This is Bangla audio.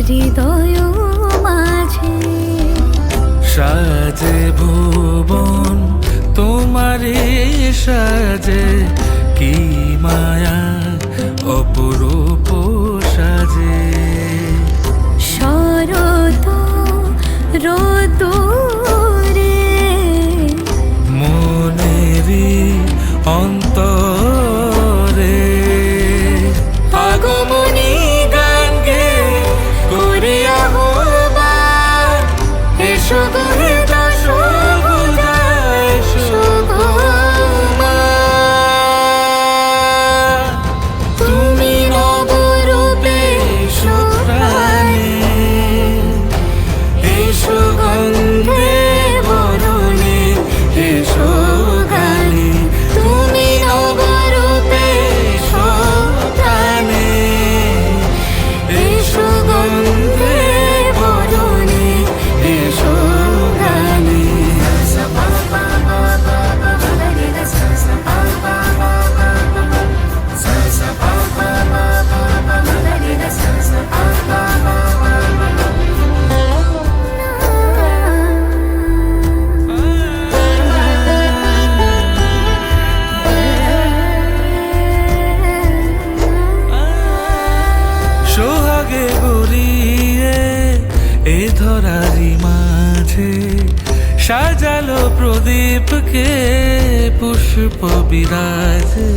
হৃদয় মাঝে সাজে ভুবন তোমারে সাজে, কি মায়া অপরূপ সাজে। শরত রোদুরে মনেরি অন্তরে আগমনী গান গে করে আহ্বান, এসো গো হে দশভুজা, এসো গো মা। তুমি নবরূপে এসো প্রাণে, এসো গন্ধে বরণে, এসো গানে। তুমি নবরূপে এসো প্রাণে, এসো গন্ধে বরণে, এসো গানে। সোহাগে গড়িয়ে এ ধরারি মাঝে সাজালো প্রদীপকে পুষ্প বিরাজে।